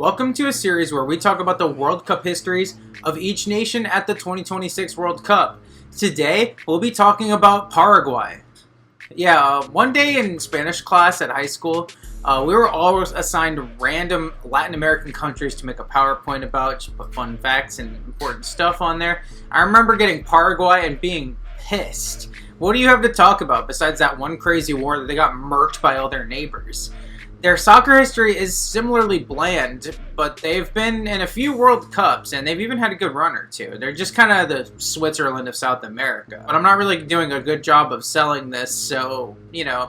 Welcome to a series where we talk about the World Cup histories of each nation at the 2026 World Cup. Today, we'll be talking about Paraguay. One day in Spanish class at high school, we were all assigned random Latin American countries to make a PowerPoint about, just put fun facts and important stuff on there. I remember getting Paraguay and being pissed. What do you have to talk about besides that one crazy war that they got murked by all their neighbors? Their soccer history is similarly bland, but they've been in a few World Cups, and they've even had a good run or two. They're just kind of the Switzerland of South America. But I'm not really doing a good job of selling this, so,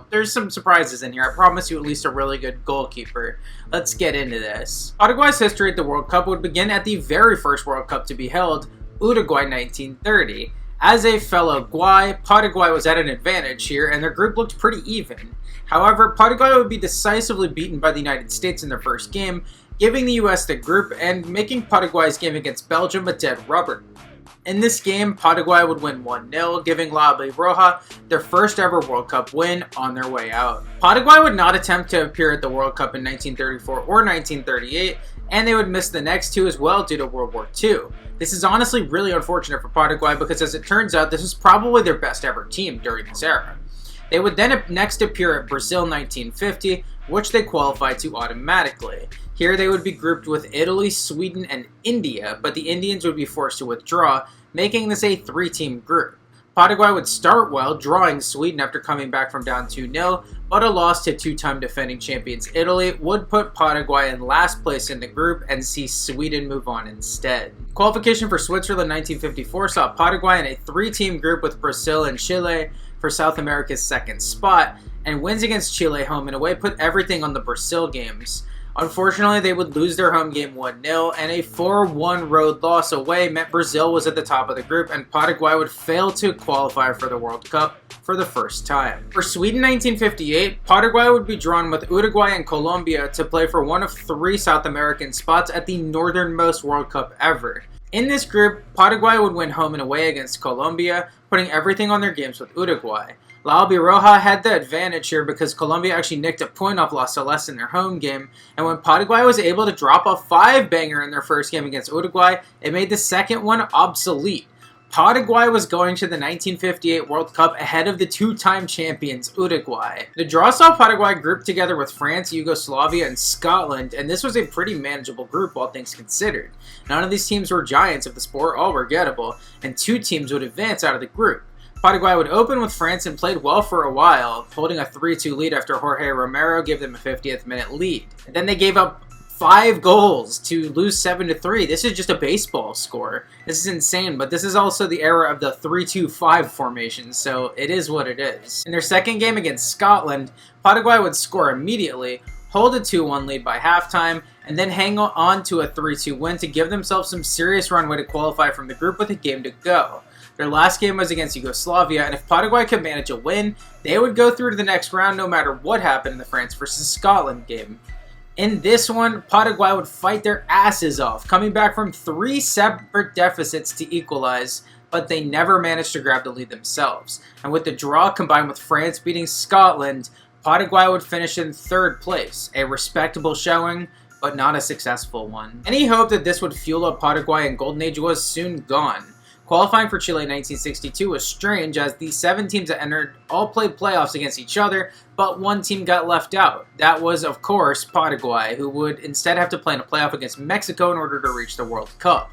there's some surprises in here. I promise you at least a really good goalkeeper. Let's get into this. Paraguay's history at the World Cup would begin at the very first World Cup to be held, Uruguay 1930. As a fellow Guay, Paraguay was at an advantage here, and their group looked pretty even. However, Paraguay would be decisively beaten by the United States in their first game, giving the US the group and making Paraguay's game against Belgium a dead rubber. In this game, Paraguay would win 1-0, giving La Roja their first ever World Cup win on their way out. Paraguay would not attempt to appear at the World Cup in 1934 or 1938, and they would miss the next two as well due to World War II. This is honestly really unfortunate for Paraguay because, as it turns out, this was probably their best ever team during this era. They would then next appear at Brazil 1950, which they qualified to automatically. Here they would be grouped with Italy, Sweden, and India, but the Indians would be forced to withdraw, making this a three-team group. Paraguay would start well, drawing Sweden after coming back from down 2-0, but a loss to two-time defending champions Italy would put Paraguay in last place in the group and see Sweden move on instead. Qualification for Switzerland 1954 saw Paraguay in a three-team group with Brazil and Chile for South America's second spot, and wins against Chile home and away put everything on the Brazil games. Unfortunately, they would lose their home game 1-0, and a 4-1 road loss away meant Brazil was at the top of the group, and Paraguay would fail to qualify for the World Cup for the first time. For Sweden 1958, Paraguay would be drawn with Uruguay and Colombia to play for one of three South American spots at the northernmost World Cup ever. In this group, Paraguay would win home and away against Colombia, putting everything on their games with Uruguay. La Roja had the advantage here because Colombia actually nicked a point off La Celeste in their home game, and when Paraguay was able to drop a 5-banger in their first game against Uruguay, it made the second one obsolete. Paraguay was going to the 1958 World Cup ahead of the two-time champions Uruguay. The draw saw Paraguay grouped together with France, Yugoslavia, and Scotland, and this was a pretty manageable group all things considered. None of these teams were giants of the sport, all were gettable, and two teams would advance out of the group. Paraguay would open with France and played well for a while, holding a 3-2 lead after Jorge Romero gave them a 50th minute lead. And then they gave up 5 goals to lose 7-3. This is just a baseball score. This is insane, but this is also the era of the 3-2-5 formation, so it is what it is. In their second game against Scotland, Paraguay would score immediately, hold a 2-1 lead by halftime, and then hang on to a 3-2 win to give themselves some serious runway to qualify from the group with a game to go. Their last game was against Yugoslavia, and if Paraguay could manage a win, they would go through to the next round no matter what happened in the France versus Scotland game. In this one, Paraguay would fight their asses off, coming back from 3 separate deficits to equalize, but they never managed to grab the lead themselves. And with the draw combined with France beating Scotland, Paraguay would finish in 3rd place, a respectable showing, but not a successful one. Any hope that this would fuel up Paraguay and Golden Age was soon gone. Qualifying for Chile 1962 was strange as the 7 teams that entered all played playoffs against each other, but one team got left out. That was, of course, Paraguay, who would instead have to play in a playoff against Mexico in order to reach the World Cup.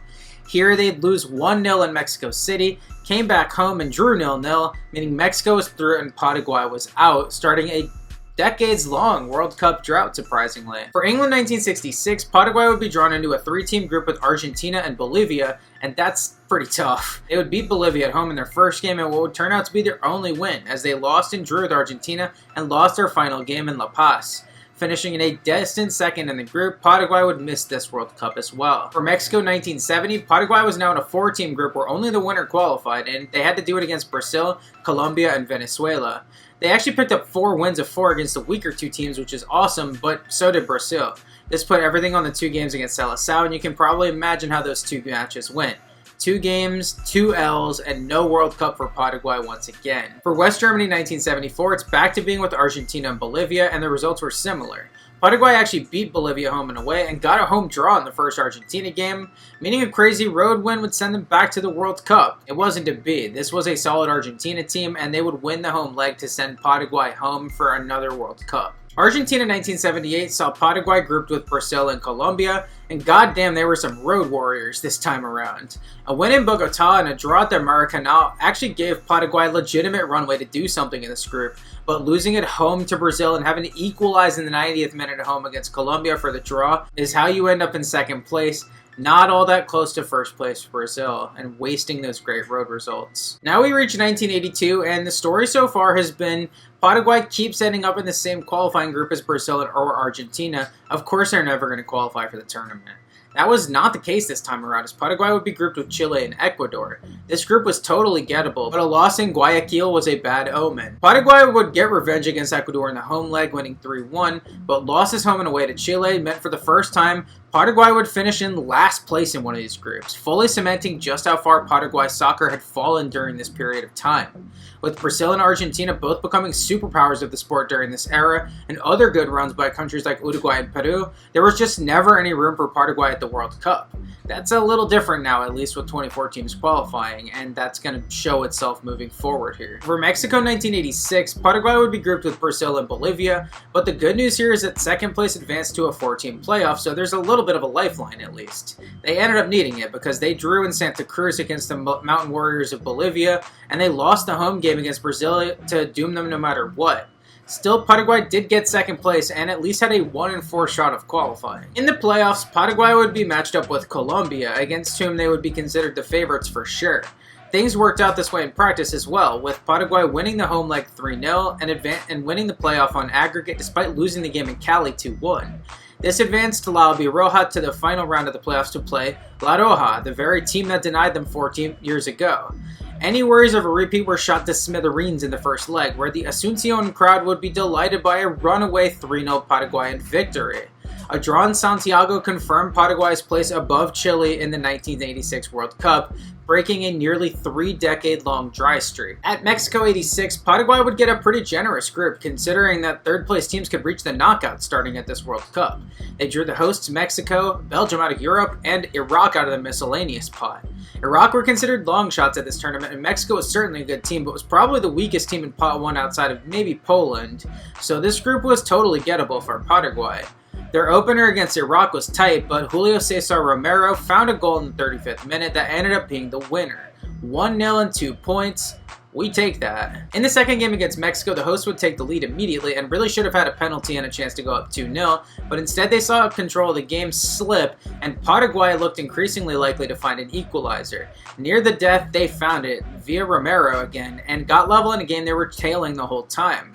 Here they'd lose 1-0 in Mexico City, came back home and drew 0-0, meaning Mexico was through and Paraguay was out, starting a decades-long World Cup drought, surprisingly. For England 1966, Paraguay would be drawn into a 3-team group with Argentina and Bolivia, and that's pretty tough. They would beat Bolivia at home in their first game in what would turn out to be their only win, as they lost and drew with Argentina and lost their final game in La Paz. Finishing in a distant second in the group, Paraguay would miss this World Cup as well. For Mexico 1970, Paraguay was now in a 4-team group where only the winner qualified, and they had to do it against Brazil, Colombia, and Venezuela. They actually picked up 4 wins of 4 against the weaker 2 teams, which is awesome, but so did Brazil. This put everything on the 2 games against Seleção, and you can probably imagine how those 2 matches went. 2 games, 2 L's, and no World Cup for Paraguay once again. For West Germany 1974, it's back to being with Argentina and Bolivia, and the results were similar. Paraguay actually beat Bolivia home and away and got a home draw in the first Argentina game, meaning a crazy road win would send them back to the World Cup. It wasn't to be. This was a solid Argentina team, and they would win the home leg to send Paraguay home for another World Cup. Argentina 1978 saw Paraguay grouped with Brazil and Colombia, and goddamn, they were some road warriors this time around. A win in Bogota and a draw at the Maracanã actually gave Paraguay a legitimate runway to do something in this group, but losing at home to Brazil and having to equalize in the 90th minute at home against Colombia for the draw is how you end up in second place. Not all that close to first place for Brazil, and wasting those great road results. Now we reach 1982, and the story so far has been Paraguay keeps ending up in the same qualifying group as Brazil or Argentina. Of course they're never going to qualify for the tournament. That was not the case this time around, as Paraguay would be grouped with Chile and Ecuador. This group was totally gettable, but a loss in Guayaquil was a bad omen. Paraguay would get revenge against Ecuador in the home leg, winning 3-1, but losses home and away to Chile meant for the first time Paraguay would finish in last place in one of these groups, fully cementing just how far Paraguay soccer had fallen during this period of time. With Brazil and Argentina both becoming superpowers of the sport during this era, and other good runs by countries like Uruguay and Peru, there was just never any room for Paraguay at the World Cup. That's a little different now, at least with 24 teams qualifying, and that's going to show itself moving forward here. For Mexico 1986, Paraguay would be grouped with Brazil and Bolivia, but the good news here is that second place advanced to a 4-team playoff, so there's a little bit of a lifeline at least. They ended up needing it because they drew in Santa Cruz against the Mountain Warriors of Bolivia, and they lost the home game against Brazil to doom them no matter what. Still, Paraguay did get second place and at least had a 1-in-4 shot of qualifying. In the playoffs, Paraguay would be matched up with Colombia, against whom they would be considered the favorites for sure. Things worked out this way in practice as well, with Paraguay winning the home leg 3-0 and winning the playoff on aggregate despite losing the game in Cali 2-1. This advanced La Roja to the final round of the playoffs to play La Roja, the very team that denied them 14 years ago. Any worries of a repeat were shot to smithereens in the first leg, where the Asuncion crowd would be delighted by a runaway 3-0 Paraguayan victory. A draw in Santiago confirmed Paraguay's place above Chile in the 1986 World Cup, breaking a nearly 3-decade-long dry streak. At Mexico 86, Paraguay would get a pretty generous group, considering that third-place teams could reach the knockout starting at this World Cup. They drew the hosts Mexico, Belgium out of Europe, and Iraq out of the miscellaneous pot. Iraq were considered long shots at this tournament, and Mexico was certainly a good team, but was probably the weakest team in Pot 1 outside of maybe Poland, so this group was totally gettable for Paraguay. Their opener against Iraq was tight, but Julio Cesar Romero found a goal in the 35th minute that ended up being the winner. 1-0 and 2 points. We take that. In the second game against Mexico, the hosts would take the lead immediately and really should have had a penalty and a chance to go up 2-0, but instead they saw control of the game slip, and Paraguay looked increasingly likely to find an equalizer. Near the death, they found it, via Romero again, and got level in a game they were tailing the whole time.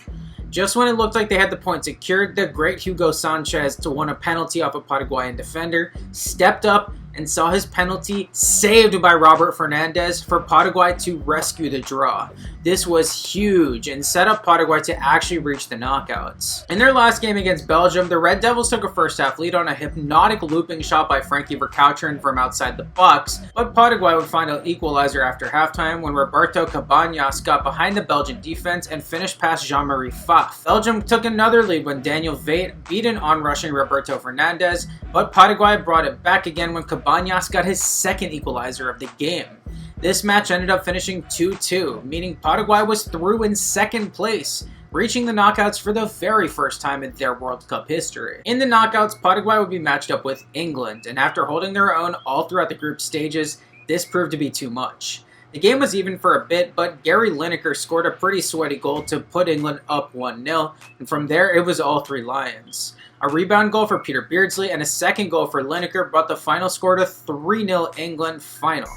Just when it looked like they had the point secured, the great Hugo Sanchez, to win a penalty off a Paraguayan defender, stepped up and saw his penalty saved by Robert Fernandez for Paraguay to rescue the draw. This was huge and set up Paraguay to actually reach the knockouts. In their last game against Belgium, the Red Devils took a first-half lead on a hypnotic looping shot by Frankie Vercauteren from outside the box, but Paraguay would find an equalizer after halftime when Roberto Cabañas got behind the Belgian defense and finished past Jean-Marie Pfaff. Belgium took another lead when Daniel Veit beat an on-rushing Roberto Fernandez, but Paraguay brought it back again when Cabañas got his second equalizer of the game. This match ended up finishing 2-2, meaning Paraguay was through in second place, reaching the knockouts for the very first time in their World Cup history. In the knockouts, Paraguay would be matched up with England, and after holding their own all throughout the group stages, this proved to be too much. The game was even for a bit, but Gary Lineker scored a pretty sweaty goal to put England up 1-0, and from there it was all three Lions. A rebound goal for Peter Beardsley and a second goal for Lineker brought the final score to 3-0 England final.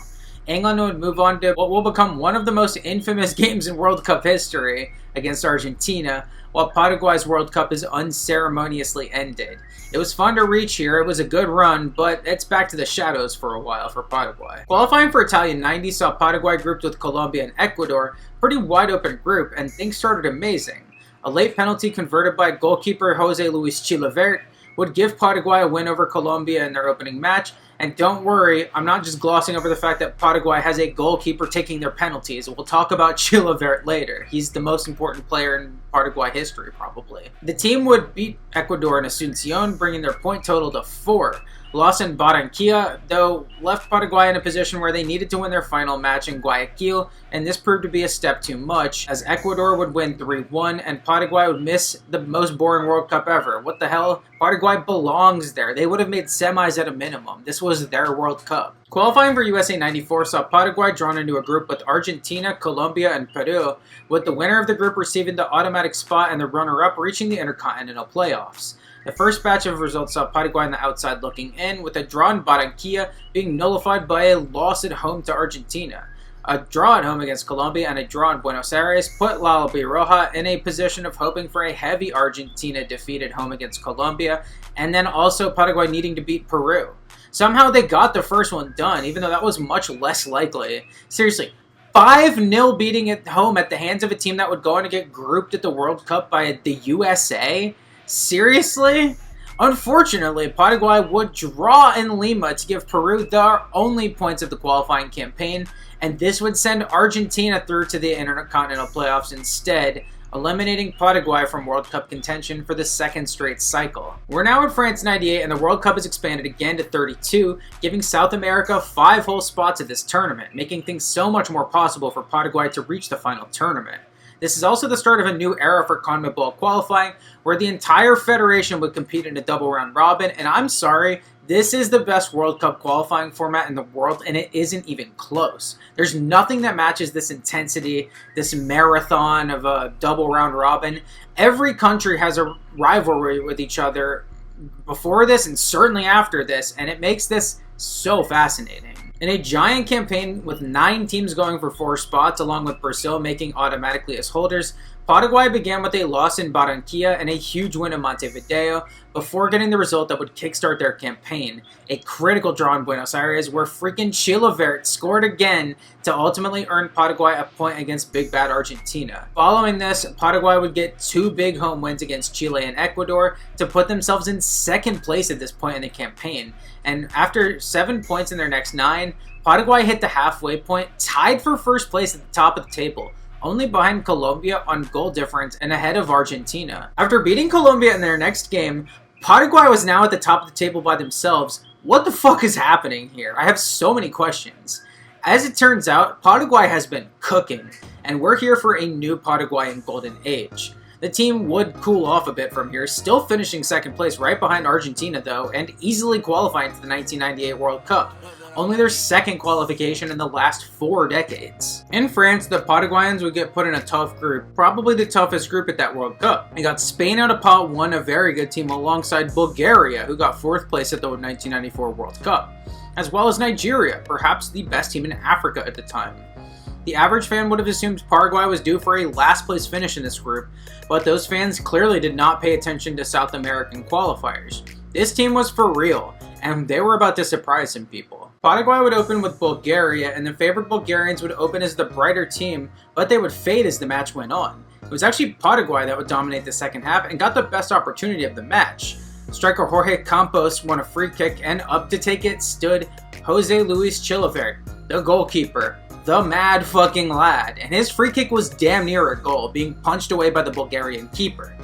England would move on to what will become one of the most infamous games in World Cup history against Argentina, while Paraguay's World Cup is unceremoniously ended. It was fun to reach here, it was a good run, but it's back to the shadows for a while for Paraguay. Qualifying for Italian 90 saw Paraguay grouped with Colombia and Ecuador, pretty wide open group, and things started amazing. A late penalty converted by goalkeeper Jose Luis Chilavert would give Paraguay a win over Colombia in their opening match. And don't worry, I'm not just glossing over the fact that Paraguay has a goalkeeper taking their penalties. We'll talk about Chilavert later. He's the most important player in Paraguay history, probably. The team would beat Ecuador in Asunción, bringing their point total to 4. Loss in Barranquilla, though, left Paraguay in a position where they needed to win their final match in Guayaquil, and this proved to be a step too much, as Ecuador would win 3-1, and Paraguay would miss the most boring World Cup ever. What the hell? Paraguay belongs there. They would have made semis at a minimum. This was their World Cup. Qualifying for USA 94 saw Paraguay drawn into a group with Argentina, Colombia, and Peru, with the winner of the group receiving the automatic spot and the runner-up reaching the Intercontinental Playoffs. The first batch of results saw Paraguay on the outside looking in, with a draw in Barranquilla being nullified by a loss at home to Argentina. A draw at home against Colombia and a draw in Buenos Aires put La Albirroja in a position of hoping for a heavy Argentina defeat at home against Colombia, and then also Paraguay needing to beat Peru. Somehow they got the first one done, even though that was much less likely. Seriously, 5-0 beating at home at the hands of a team that would go on to get grouped at the World Cup by the USA? Seriously? Unfortunately, Paraguay would draw in Lima to give Peru their only points of the qualifying campaign, and this would send Argentina through to the Intercontinental Playoffs instead, eliminating Paraguay from World Cup contention for the second straight cycle. We're now in France 98, and the World Cup is expanded again to 32, giving South America 5 whole spots at this tournament, making things so much more possible for Paraguay to reach the final tournament. This is also the start of a new era for CONMEBOL qualifying, where the entire federation would compete in a double round robin, and I'm sorry, this is the best World Cup qualifying format in the world, and it isn't even close. There's nothing that matches this intensity, this marathon of a double round robin. Every country has a rivalry with each other before this and certainly after this, and it makes this so fascinating. In a giant campaign with 9 teams going for 4 spots, along with Brazil making automatically as holders, Paraguay began with a loss in Barranquilla and a huge win in Montevideo before getting the result that would kickstart their campaign. A critical draw in Buenos Aires where freaking Chilavert scored again to ultimately earn Paraguay a point against Big Bad Argentina. Following this, Paraguay would get 2 big home wins against Chile and Ecuador to put themselves in second place at this point in the campaign. And after 7 points in their next 9, Paraguay hit the halfway point, tied for first place at the top of the table, only behind Colombia on goal difference and ahead of Argentina. After beating Colombia in their next game, Paraguay was now at the top of the table by themselves. What the fuck is happening here? I have so many questions. As it turns out, Paraguay has been cooking, and we're here for a new Paraguayan golden age. The team would cool off a bit from here, still finishing second place right behind Argentina though, and easily qualifying to the 1998 World Cup. Only their second qualification in the last 4 decades. In France, the Paraguayans would get put in a tough group, probably the toughest group at that World Cup. They got Spain out of pot 1, a very good team, alongside Bulgaria, who got 4th place at the 1994 World Cup, as well as Nigeria, perhaps the best team in Africa at the time. The average fan would have assumed Paraguay was due for a last place finish in this group, but those fans clearly did not pay attention to South American qualifiers. This team was for real, and they were about to surprise some people. Paraguay would open with Bulgaria, and the favored Bulgarians would open as the brighter team, but they would fade as the match went on. It was actually Paraguay that would dominate the second half and got the best opportunity of the match. Striker Jorge Campos won a free kick, and up to take it stood Jose Luis Chilavert, the goalkeeper, the mad fucking lad, and his free kick was damn near a goal, being punched away by the Bulgarian keeper.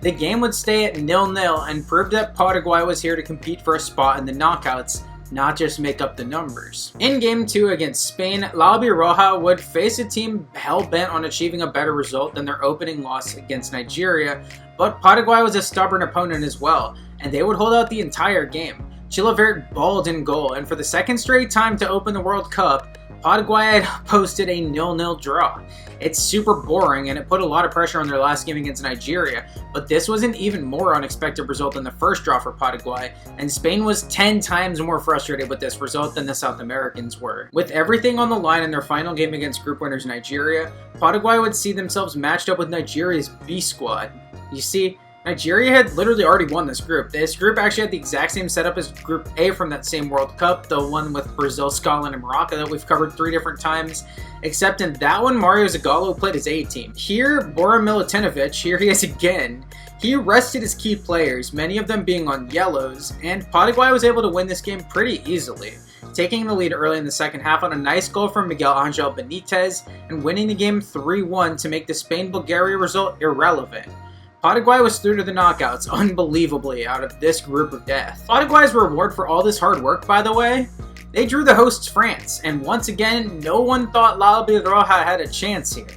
The game would stay at 0-0 and proved that Paraguay was here to compete for a spot in the knockouts, not just make up the numbers. In Game 2 against Spain, La Albirroja would face a team hell-bent on achieving a better result than their opening loss against Nigeria, but Paraguay was a stubborn opponent as well, and they would hold out the entire game. Chilavert balled in goal, and for the second straight time to open the World Cup, Paraguay had posted a 0-0 draw. It's super boring, and it put a lot of pressure on their last game against Nigeria, but this was an even more unexpected result than the first draw for Paraguay, and Spain was 10 times more frustrated with this result than the South Americans were. With everything on the line in their final game against group winners Nigeria, Paraguay would see themselves matched up with Nigeria's B squad. You see, Nigeria had literally already won this group. This group actually had the exact same setup as Group A from that same World Cup, the one with Brazil, Scotland, and Morocco that we've covered 3 different times. Except in that one, Mario Zagallo played his A team. Here, Bora Milutinovic, here he is again. He rested his key players, many of them being on yellows, and Paraguay was able to win this game pretty easily, taking the lead early in the second half on a nice goal from Miguel Angel Benitez and winning the game 3-1 to make the Spain-Bulgaria result irrelevant. Paraguay was through to the knockouts, unbelievably, out of this group of death. Paraguay's reward for all this hard work, by the way? They drew the hosts France, and once again, no one thought La Roja had a chance here.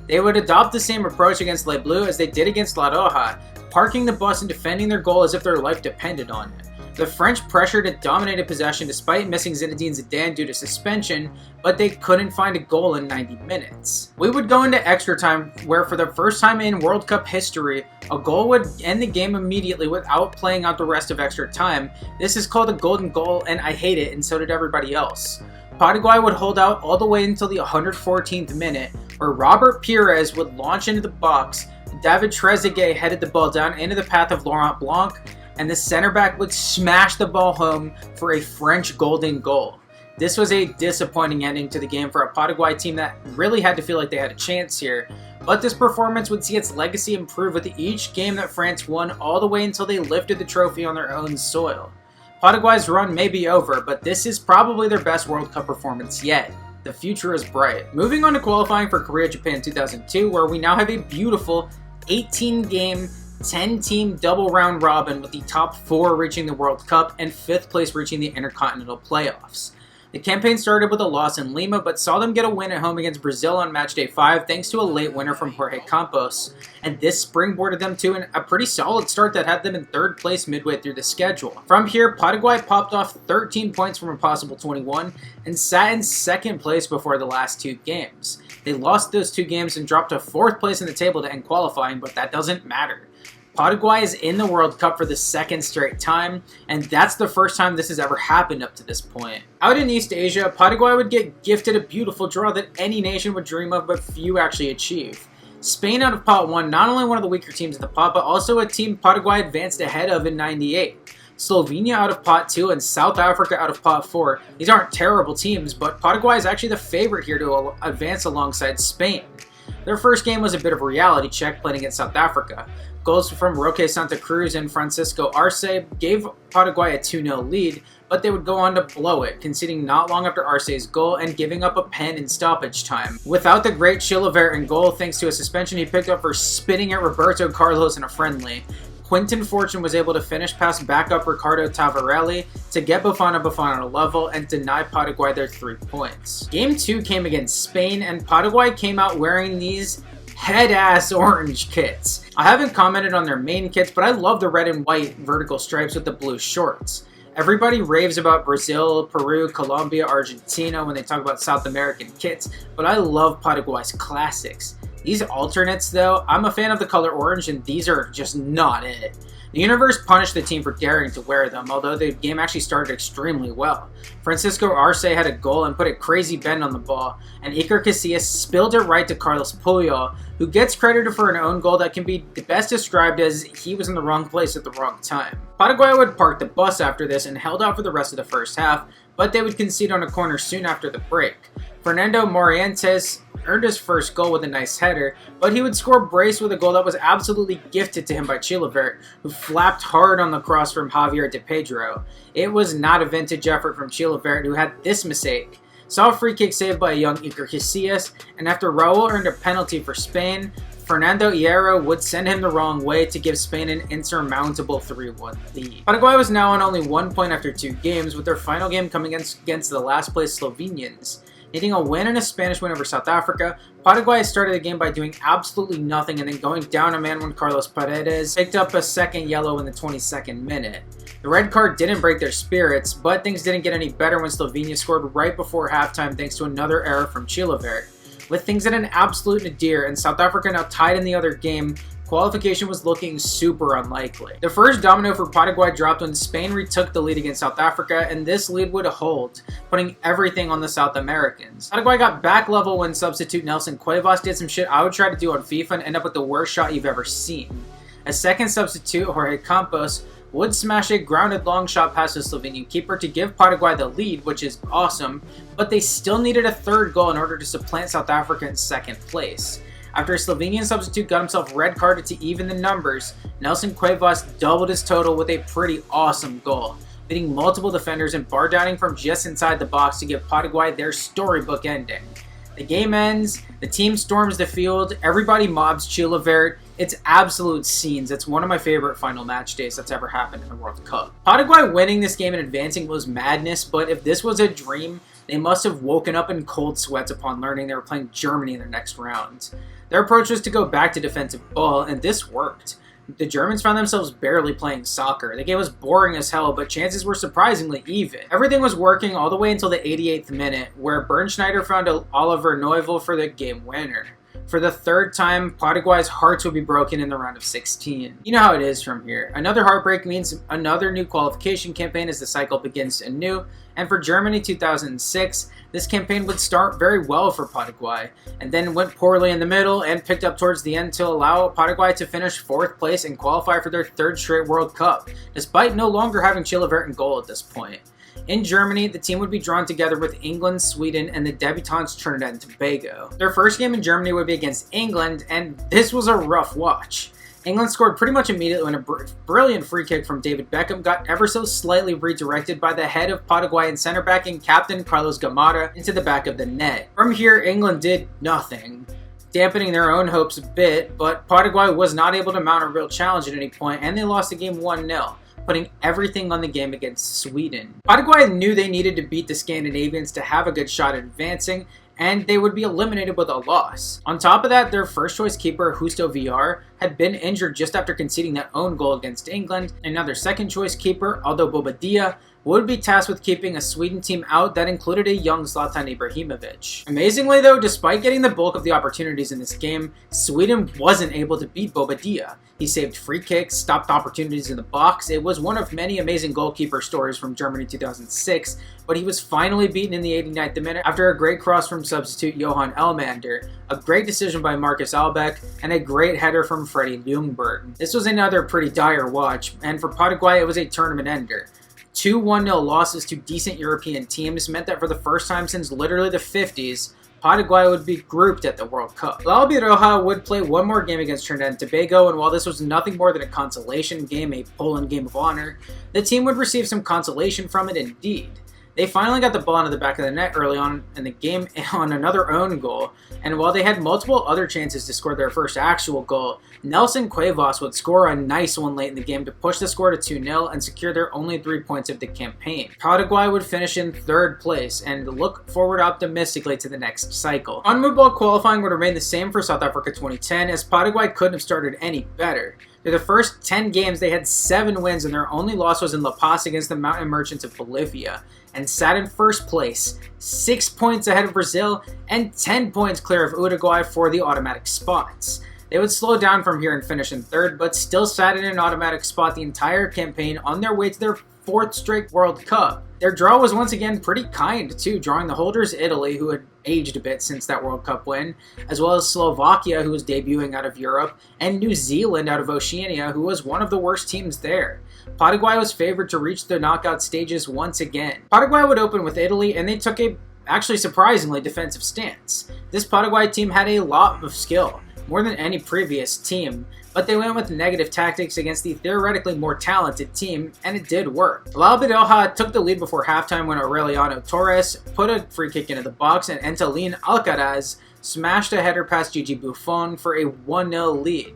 They would adopt the same approach against Les Bleus as they did against La Roja, parking the bus and defending their goal as if their life depended on it. The French pressured and dominated possession despite missing Zinedine Zidane due to suspension, but they couldn't find a goal in 90 minutes. We would go into extra time where for the first time in World Cup history, a goal would end the game immediately without playing out the rest of extra time. This is called a golden goal and I hate it, and so did everybody else. Paraguay would hold out all the way until the 114th minute, where Robert Pires would launch into the box, David Trezeguet headed the ball down into the path of Laurent Blanc, and the center back would smash the ball home for a French golden goal. This was a disappointing ending to the game for a Paraguay team that really had to feel like they had a chance here, but this performance would see its legacy improve with each game that France won all the way until they lifted the trophy on their own soil. Paraguay's run may be over, but this is probably their best World Cup performance yet. The future is bright. Moving on to qualifying for Korea-Japan 2002, where we now have a beautiful 18-game 10-team double round robin with the top 4 reaching the World Cup and 5th place reaching the Intercontinental Playoffs. The campaign started with a loss in Lima, but saw them get a win at home against Brazil on matchday 5 thanks to a late winner from Jorge Campos, and this springboarded them to a pretty solid start that had them in 3rd place midway through the schedule. From here, Paraguay popped off 13 points from a possible 21 and sat in 2nd place before the last 2 games. They lost those 2 games and dropped to 4th place in the table to end qualifying, but that doesn't matter. Paraguay is in the World Cup for the 2nd straight time, and that's the first time this has ever happened up to this point. Out in East Asia, Paraguay would get gifted a beautiful draw that any nation would dream of, but few actually achieve. Spain out of Pot 1, not only one of the weaker teams in the pot, but also a team Paraguay advanced ahead of in '98. Slovenia out of Pot 2 and South Africa out of Pot 4. These aren't terrible teams, but Paraguay is actually the favorite here to advance alongside Spain. Their first game was a bit of a reality check playing against South Africa. Goals from Roque Santa Cruz and Francisco Arce gave Paraguay a 2-0 lead, but they would go on to blow it, conceding not long after Arce's goal and giving up a pen in stoppage time. Without the great Chilavert in goal thanks to a suspension he picked up for spitting at Roberto Carlos in a friendly, Quinton Fortune was able to finish past backup Ricardo Tavarelli to get Bafana on a level and deny Paraguay their 3 points. Game 2 came against Spain, and Paraguay came out wearing these head-ass orange kits. I haven't commented on their main kits, but I love the red and white vertical stripes with the blue shorts. Everybody raves about Brazil, Peru, Colombia, Argentina when they talk about South American kits, but I love Paraguay's classics. These alternates though, I'm a fan of the color orange and these are just not it. The universe punished the team for daring to wear them, although the game actually started extremely well. Francisco Arce had a goal and put a crazy bend on the ball, and Iker Casillas spilled it right to Carlos Puyol, who gets credited for an own goal that can be best described as he was in the wrong place at the wrong time. Paraguay would park the bus after this and held out for the rest of the first half, but they would concede on a corner soon after the break. Fernando Morientes earned his first goal with a nice header, but he would score brace with a goal that was absolutely gifted to him by Chilavert, who flapped hard on the cross from Javier De Pedro. It was not a vintage effort from Chilavert, who had this mistake. Saw a free kick saved by a young Iker Casillas, and after Raul earned a penalty for Spain, Fernando Hierro would send him the wrong way to give Spain an insurmountable 3-1 lead. Paraguay was now on only 1 point after 2 games, with their final game coming against the last place Slovenians. Needing a win and a Spanish win over South Africa, Paraguay started the game by doing absolutely nothing and then going down a man when Carlos Paredes picked up a second yellow in the 22nd minute. The red card didn't break their spirits, but things didn't get any better when Slovenia scored right before halftime thanks to another error from Chilavert. With things at an absolute nadir and South Africa now tied in the other game, qualification was looking super unlikely. The first domino for Paraguay dropped when Spain retook the lead against South Africa, and this lead would hold, putting everything on the South Americans. Paraguay got back level when substitute Nelson Cuevas did some shit I would try to do on FIFA and end up with the worst shot you've ever seen. A second substitute, Jorge Campos, would smash a grounded long shot past the Slovenian keeper to give Paraguay the lead, which is awesome, but they still needed a third goal in order to supplant South Africa in second place. After a Slovenian substitute got himself red carded to even the numbers, Nelson Cuevas doubled his total with a pretty awesome goal, beating multiple defenders and bar downing from just inside the box to give Paraguay their storybook ending. The game ends, the team storms the field, everybody mobs Chilavert. It's absolute scenes. It's one of my favorite final match days that's ever happened in the World Cup. Paraguay winning this game and advancing was madness, but if this was a dream, they must have woken up in cold sweats upon learning they were playing Germany in their next round. Their approach was to go back to defensive ball, and this worked. The Germans found themselves barely playing soccer. The game was boring as hell, but chances were surprisingly even. Everything was working all the way until the 88th minute, where Bernschneider found Oliver Neuville for the game winner. For the third time, Paraguay's hearts would be broken in the round of 16. You know how it is from here. Another heartbreak means another new qualification campaign as the cycle begins anew, and for Germany 2006, this campaign would start very well for Paraguay, and then went poorly in the middle and picked up towards the end to allow Paraguay to finish 4th place and qualify for their 3rd straight World Cup, despite no longer having Chilavert in goal at this point. In Germany, the team would be drawn together with England, Sweden, and the debutants Trinidad and Tobago. Their first game in Germany would be against England, and this was a rough watch. England scored pretty much immediately when a brilliant free kick from David Beckham got ever so slightly redirected by the head of Paraguayan center back and captain Carlos Gamarra into the back of the net. From here, England did nothing, dampening their own hopes a bit, but Paraguay was not able to mount a real challenge at any point, and they lost the game 1-0. Putting everything on the game against Sweden. Paraguay knew they needed to beat the Scandinavians to have a good shot at advancing, and they would be eliminated with a loss. On top of that, their first choice keeper, Justo Villar, had been injured just after conceding that own goal against England, and now their second choice keeper, Aldo Bobadilla, would be tasked with keeping a Sweden team out that included a young Zlatan Ibrahimovic. Amazingly though, despite getting the bulk of the opportunities in this game, Sweden wasn't able to beat Bobadilla. He saved free kicks, stopped opportunities in the box. It was one of many amazing goalkeeper stories from Germany 2006, but he was finally beaten in the 89th minute after a great cross from substitute Johan Elmander, a great decision by Marcus Albeck, and a great header from Freddie Ljungberg. This was another pretty dire watch, and for Paraguay it was a tournament ender. 2 1-0 losses to decent European teams meant that for the first time since literally the 50s, Paraguay would be grouped at the World Cup. La Albirroja would play one more game against Trinidad and Tobago, and while this was nothing more than a consolation game, a Poland game of honor, the team would receive some consolation from it indeed. They finally got the ball into the back of the net early on in the game on another own goal, and while they had multiple other chances to score their first actual goal, Nelson Cuevas would score a nice one late in the game to push the score to 2-0 and secure their only 3 points of the campaign. Paraguay would finish in 3rd place and look forward optimistically to the next cycle. On-move qualifying would remain the same for South Africa 2010, as Paraguay couldn't have started any better. Through the first 10 games, they had 7 wins, and their only loss was in La Paz against the Mountain Merchants of Bolivia, and sat in 1st place, 6 points ahead of Brazil, and 10 points clear of Uruguay for the automatic spots. They would slow down from here and finish in 3rd, but still sat in an automatic spot the entire campaign on their way to their 4th straight World Cup. Their draw was once again pretty kind too, drawing the holders Italy, who had aged a bit since that World Cup win, as well as Slovakia, who was debuting out of Europe, and New Zealand out of Oceania, who was one of the worst teams there. Paraguay was favored to reach the knockout stages once again. Paraguay would open with Italy, and they took a actually surprisingly defensive stance. This Paraguay team had a lot of skill, more than any previous team, but they went with negative tactics against the theoretically more talented team, and it did work. La Albirroja took the lead before halftime when Aureliano Torres put a free kick into the box, and Antolin Alcaraz smashed a header past Gigi Buffon for a 1-0 lead.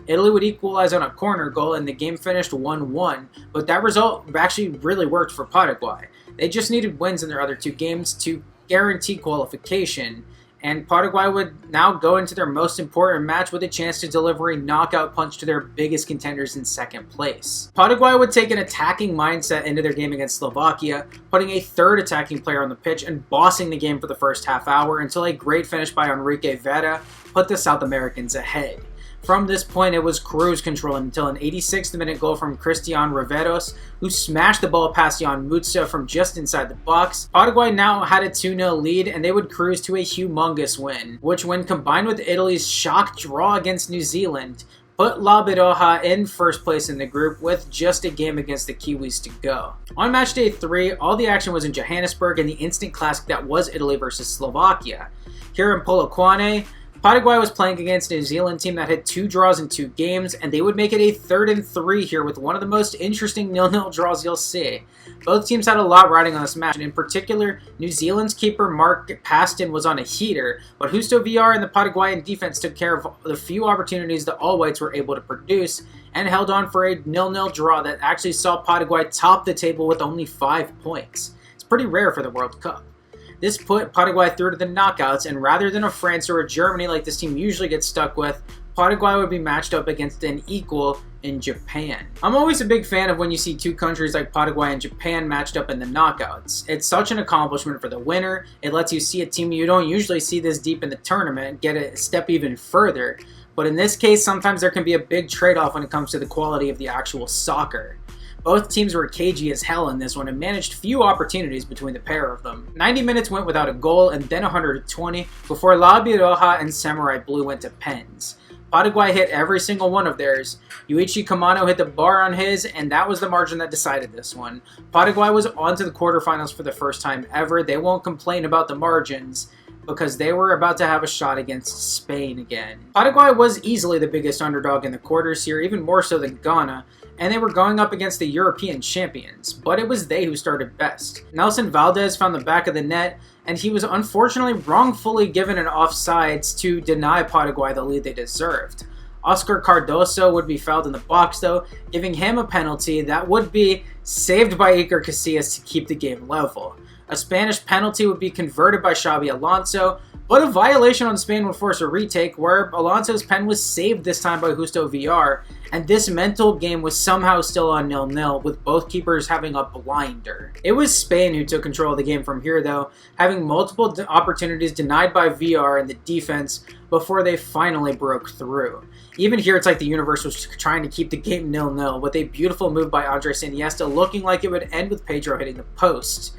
Italy would equalize on a corner goal, and the game finished 1-1, but that result actually really worked for Paraguay. They just needed wins in their other 2 games to guarantee qualification, and Paraguay would now go into their most important match with a chance to deliver a knockout punch to their biggest contenders in 2nd place. Paraguay would take an attacking mindset into their game against Slovakia, putting a 3rd attacking player on the pitch and bossing the game for the first half hour until a great finish by Enrique Vera put the South Americans ahead. From this point, it was cruise control until an 86th minute goal from Cristian Riveros, who smashed the ball past Jan Mutsa from just inside the box. Paraguay now had a 2-0 lead, and they would cruise to a humongous win, which when combined with Italy's shock draw against New Zealand, put La Biroja in first place in the group with just a game against the Kiwis to go. On match day 3, all the action was in Johannesburg in the instant classic that was Italy versus Slovakia. Here in Polokwane, Paraguay was playing against a New Zealand team that had 2 draws in 2 games, and they would make it a 3rd and 3 here with one of the most interesting 0-0 draws you'll see. Both teams had a lot riding on this match, and in particular, New Zealand's keeper Mark Paston was on a heater, but Justo VR and the Paraguayan defense took care of the few opportunities the All Whites were able to produce, and held on for a 0-0 draw that actually saw Paraguay top the table with only 5 points. It's pretty rare for the World Cup. This put Paraguay through to the knockouts, and rather than a France or a Germany like this team usually gets stuck with, Paraguay would be matched up against an equal in Japan. I'm always a big fan of when you see 2 countries like Paraguay and Japan matched up in the knockouts. It's such an accomplishment for the winner. It lets you see a team you don't usually see this deep in the tournament get a step even further. But in this case, sometimes there can be a big trade-off when it comes to the quality of the actual soccer. Both teams were cagey as hell in this one and managed few opportunities between the pair of them. 90 minutes went without a goal and then 120 before La Biroja and Samurai Blue went to pens. Paraguay hit every single one of theirs. Yuichi Kamano hit the bar on his, and that was the margin that decided this one. Paraguay was on to the quarterfinals for the first time ever. They won't complain about the margins, because they were about to have a shot against Spain again. Paraguay was easily the biggest underdog in the quarters here, even more so than Ghana, and they were going up against the European champions, but it was they who started best. Nelson Valdez found the back of the net, and he was unfortunately wrongfully given an offsides to deny Paraguay the lead they deserved. Oscar Cardoso would be fouled in the box though, giving him a penalty that would be saved by Iker Casillas to keep the game level. A Spanish penalty would be converted by Xabi Alonso, but a violation on Spain would force a retake where Alonso's pen was saved this time by Justo VR, and this mental game was somehow still on 0-0 with both keepers having a blinder. It was Spain who took control of the game from here though, having multiple opportunities denied by VR and the defense before they finally broke through. Even here it's like the universe was trying to keep the game 0-0 with a beautiful move by Andres Iniesta looking like it would end with Pedro hitting the post.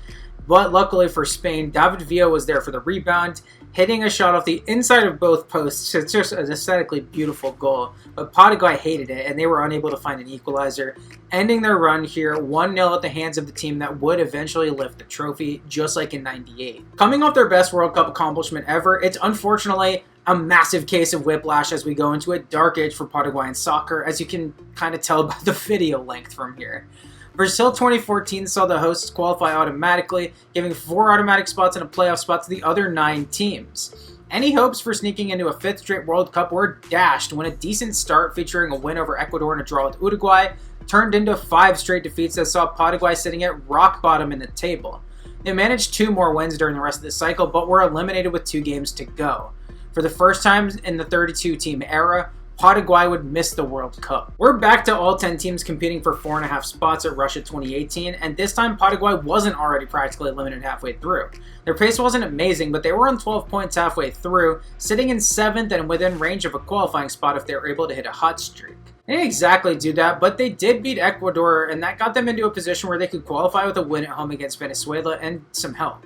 But luckily for Spain, David Villa was there for the rebound, hitting a shot off the inside of both posts. It's just an aesthetically beautiful goal. But Paraguay hated it, and they were unable to find an equalizer, ending their run here 1-0 at the hands of the team that would eventually lift the trophy, just like in '98. Coming off their best World Cup accomplishment ever, it's unfortunately a massive case of whiplash as we go into a dark age for Paraguayan soccer, as you can kind of tell by the video length from here. Brazil 2014 saw the hosts qualify automatically, giving 4 automatic spots and a playoff spot to the other 9 teams. Any hopes for sneaking into a 5th straight World Cup were dashed when a decent start featuring a win over Ecuador and a draw with Uruguay turned into 5 straight defeats that saw Paraguay sitting at rock bottom in the table. They managed 2 more wins during the rest of the cycle, but were eliminated with 2 games to go. For the first time in the 32-team era, Paraguay would miss the World Cup. We're back to all 10 teams competing for 4.5 spots at Russia 2018, and this time Paraguay wasn't already practically eliminated halfway through. Their pace wasn't amazing, but they were on 12 points halfway through, sitting in 7th and within range of a qualifying spot if they were able to hit a hot streak. They didn't exactly do that, but they did beat Ecuador, and that got them into a position where they could qualify with a win at home against Venezuela and some help.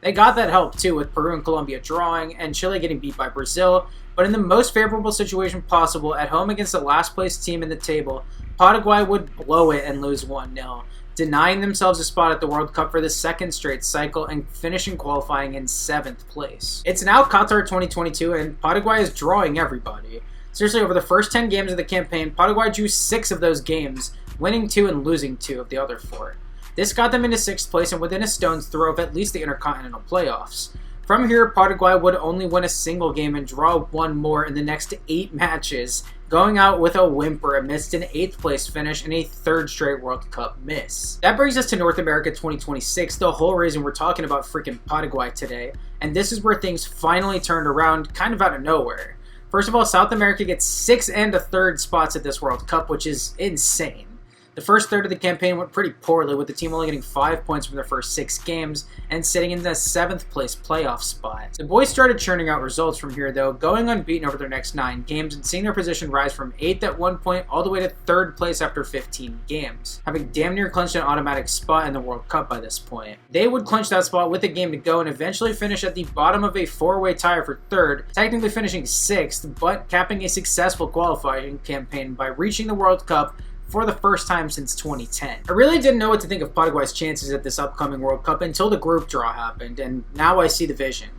They got that help too, with Peru and Colombia drawing, and Chile getting beat by Brazil, but in the most favorable situation possible, at home against the last place team in the table, Paraguay would blow it and lose 1-0, denying themselves a spot at the World Cup for the 2nd straight cycle and finishing qualifying in 7th place. It's now Qatar 2022 and Paraguay is drawing everybody. Seriously, over the first 10 games of the campaign, Paraguay drew 6 of those games, winning 2 and losing 2 of the other 4. This got them into 6th place and within a stone's throw of at least the Intercontinental playoffs. From here, Paraguay would only win a single game and draw 1 more in the next 8 matches, going out with a whimper amidst an 8th place finish and a 3rd straight World Cup miss. That brings us to North America 2026, the whole reason we're talking about freaking Paraguay today, and this is where things finally turned around kind of out of nowhere. First of all, South America gets 6th and a 3rd spots at this World Cup, which is insane. The first third of the campaign went pretty poorly, with the team only getting 5 points from their first 6 games and sitting in the 7th place playoff spot. The boys started churning out results from here though, going unbeaten over their next 9 games and seeing their position rise from 8th at one point all the way to 3rd place after 15 games, having damn near clinched an automatic spot in the World Cup by this point. They would clinch that spot with a game to go and eventually finish at the bottom of a 4-way tie for 3rd, technically finishing 6th, but capping a successful qualifying campaign by reaching the World Cup for the first time since 2010. I really didn't know what to think of Paraguay's chances at this upcoming World Cup until the group draw happened, and now I see the vision.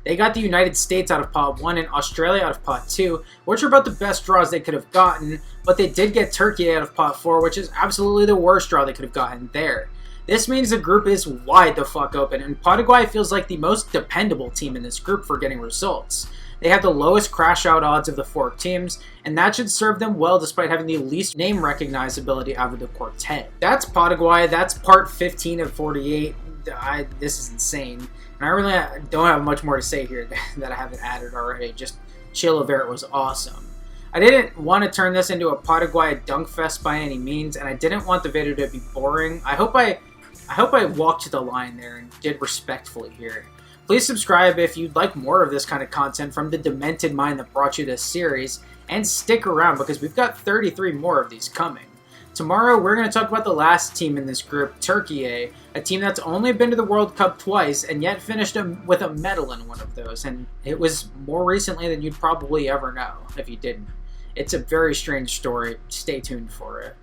They got the United States out of Pot 1 and Australia out of Pot 2, which are about the best draws they could have gotten, but they did get Turkey out of Pot 4, which is absolutely the worst draw they could have gotten there. This means the group is wide the fuck open, and Paraguay feels like the most dependable team in this group for getting results. They have the lowest crash out odds of the 4 teams, and that should serve them well despite having the least name recognizability out of the quartet. That's Paraguay, that's part 15 of 48. This is insane. And I really don't have much more to say here that I haven't added already. Just chill over it was awesome. I didn't want to turn this into a Paraguay dunk fest by any means, and I didn't want the video to be boring. I hope I walked the line there and did respectfully here. Please subscribe if you'd like more of this kind of content from the demented mind that brought you this series, and stick around because we've got 33 more of these coming. Tomorrow we're going to talk about the last team in this group, Turkey, a team that's only been to the World Cup twice and yet finished with a medal in one of those, and it was more recently than you'd probably ever know if you didn't. It's a very strange story. Stay tuned for it.